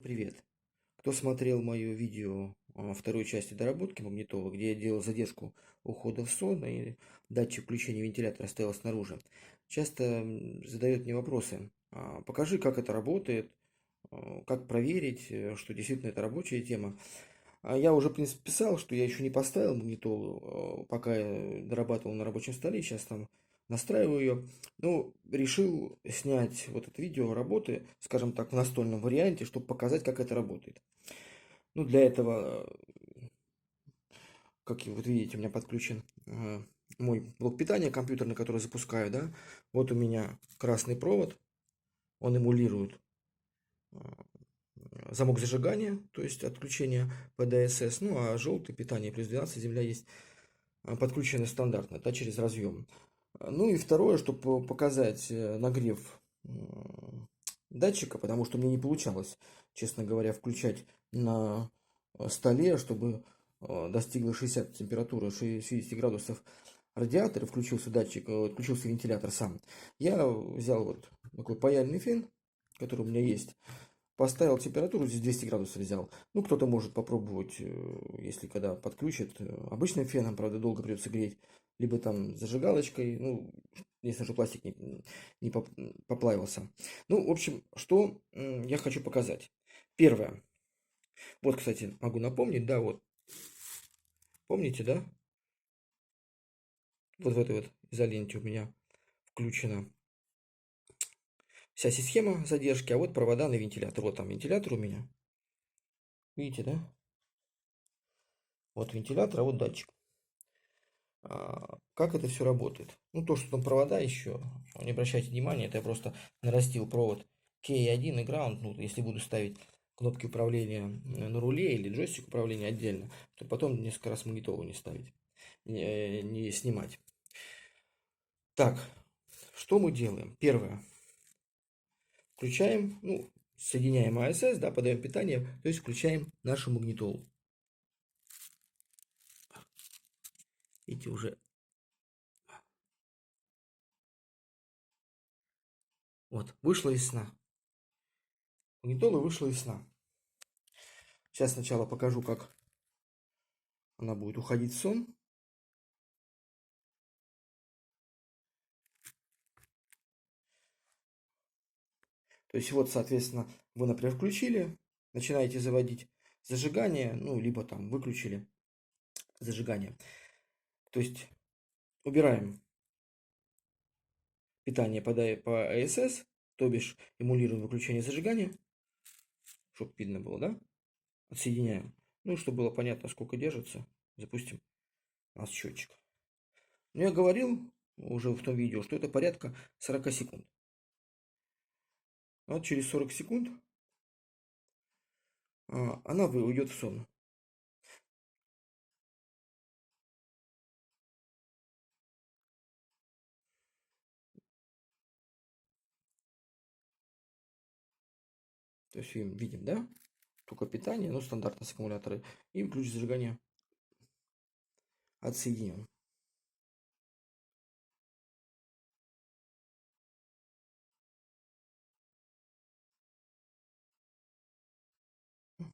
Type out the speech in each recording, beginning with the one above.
Привет! Кто смотрел мое видео второй части доработки магнитолы, где я делал задержку ухода в сон и датчик включения вентилятора стоял снаружи, часто задает мне вопросы. Покажи, как это работает, как проверить, что действительно это рабочая тема. Я уже, в принципе, писал, что я еще не поставил магнитолу, пока я дорабатывал на рабочем столе, сейчас там настраиваю ее. Ну, решил снять вот это видео работы, скажем так, в настольном варианте, чтобы показать, как это работает. Ну, для этого, как вот видите, у меня подключен мой блок питания компьютерный, который запускаю, да. Вот у меня красный провод, он эмулирует замок зажигания, то есть отключение ПДСС, ну а желтый питание плюс 12 земля есть подключено стандартно, да, через разъем. Ну и второе, чтобы показать нагрев датчика, потому что мне не получалось, честно говоря, включать на столе, чтобы достигла 60 температуры, 60 градусов радиатор, включился датчик, включился вентилятор сам. Я взял вот такой паяльный фен, который у меня есть, поставил температуру, здесь 200 градусов взял. Ну, кто-то может попробовать, если когда подключит, обычным феном, правда, долго придется греть, либо там зажигалочкой, ну, если же пластик не поплавился. Ну, в общем, что я хочу показать. Первое. Вот, кстати, могу напомнить, да, вот, помните, да? Вот в этой вот изоленте у меня включена вся система задержки, а вот провода на вентилятор. Вот там вентилятор у меня. Видите, да? Вот вентилятор, а вот датчик. Как это все работает? Ну, то, что там провода еще, не обращайте внимания, это я просто нарастил провод K1 и Ground. Ну, если буду ставить кнопки управления на руле или джойстик управления отдельно, то потом несколько раз магнитолу не ставить, не снимать. Так, что мы делаем? Первое. Включаем, ну, соединяем АСС, да, подаем питание, то есть включаем нашу магнитолу. Видите, уже вот, вышла из сна. Магнитола вышла из сна. Сейчас сначала покажу, как она будет уходить в сон. То есть вот, соответственно, вы, например, включили, начинаете заводить зажигание, ну, либо там выключили зажигание. То есть убираем питание по АСС, то бишь эмулируем выключение зажигания, чтобы видно было, да? Отсоединяем. Ну, чтобы было понятно, сколько держится, запустим у нас счетчик. Ну, я говорил уже в том видео, что это порядка 40 секунд. Вот через 40 секунд она уйдет в сон. То есть видим, да? Только питание, ну, стандартно с аккумулятора. И ключ зажигания отсоединен.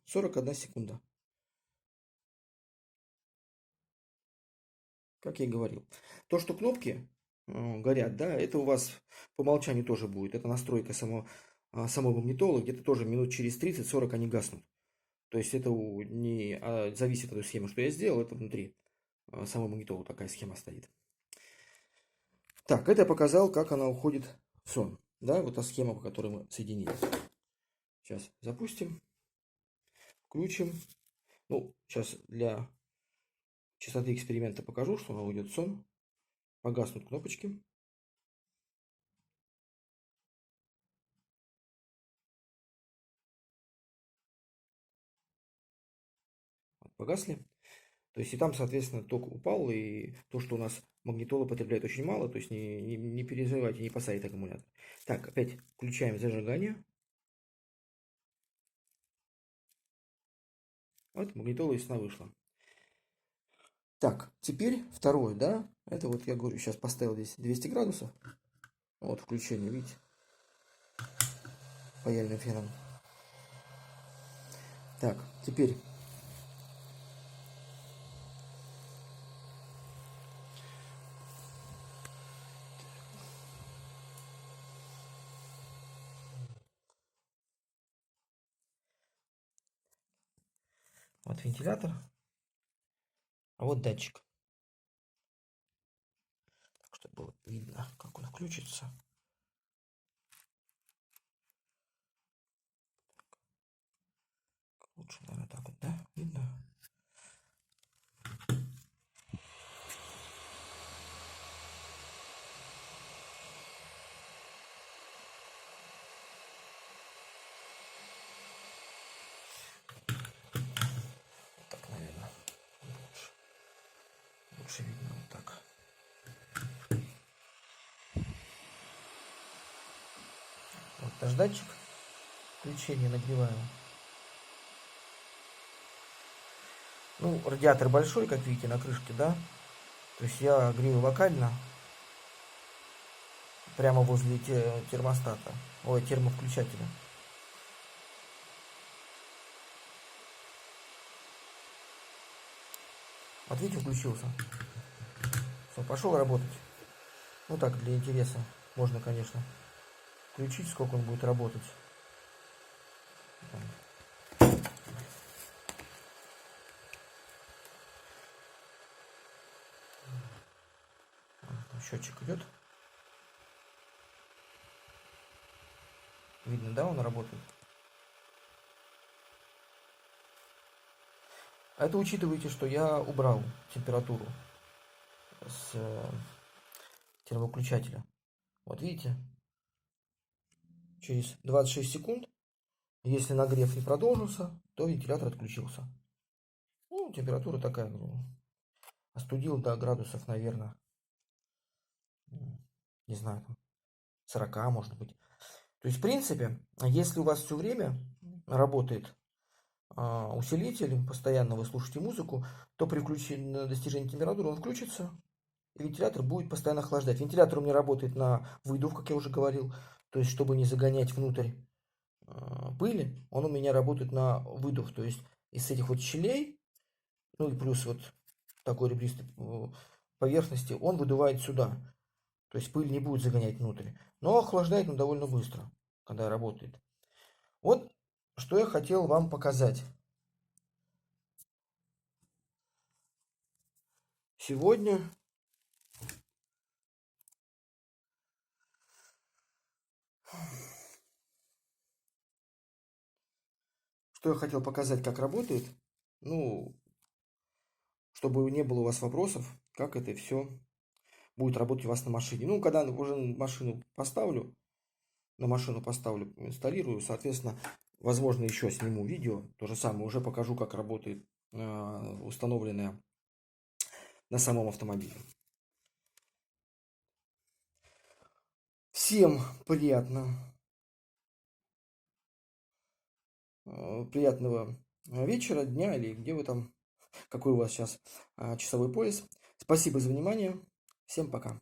41 секунда. Как я и говорил. То, что кнопки горят, да, это у вас по умолчанию тоже будет. Это настройка самого магнитола. Где-то тоже минут через 30-40 они гаснут. То есть это не зависит от той схемы, что я сделал. Это внутри самого магнитола такая схема стоит. Так, это я показал, как она уходит в сон. Да, вот та схема, по которой мы соединили. Сейчас запустим. Включим. Ну, сейчас для чистоты эксперимента покажу, что она уйдет в сон. Погаснут кнопочки. Погасли. То есть и там, соответственно, ток упал, и то, что у нас магнитола потребляет очень мало, то есть не переживайте, не посадите аккумулятор. Так, опять включаем зажигание. Вот магнитола из сна вышла. Так, теперь второе, да, это вот я говорю, сейчас поставил здесь 200 градусов. Вот включение, видите, паяльным феном. Так, теперь вот вентилятор, а вот датчик. Так, чтобы было видно, как он включится. Лучше, наверное, так вот, да? Видно? Так, наверное, лучше видно вот так. Вот наш датчик включения нагреваем. Ну, радиатор большой, как видите, на крышке, да? То есть я грею локально, прямо возле термостата, ой, термовключателя. Вот видите, включился. Все, пошел работать. Ну так, для интереса. Можно, конечно, включить, сколько он будет работать. Счетчик идет. Видно, да, он работает. А это учитывайте, что я убрал температуру с термовключателя. Вот видите, через 26 секунд, если нагрев не продолжился, то вентилятор отключился. Ну, температура такая, остудил до градусов, наверное, не знаю, там 40, может быть. То есть, в принципе, если у вас все время работает усилитель, постоянно вы слушаете музыку, то при достижении температуры он включится, и вентилятор будет постоянно охлаждать. Вентилятор у меня работает на выдув, как я уже говорил, то есть, чтобы не загонять внутрь пыли, он у меня работает на выдув, то есть, из этих вот щелей, ну и плюс вот такой ребристой поверхности, он выдувает сюда. То есть пыль не будет загонять внутрь. Но охлаждает он довольно быстро, когда работает. Вот что я хотел вам показать. Сегодня что я хотел показать, как работает. Ну, чтобы не было у вас вопросов, как это все будет работать у вас на машине. Ну, когда уже на машину поставлю, инсталлирую, соответственно, возможно, еще сниму видео. То же самое, уже покажу, как работает установленное на самом автомобиле. Всем приятного вечера, дня или где вы там, какой у вас сейчас часовой пояс. Спасибо за внимание. Всем пока.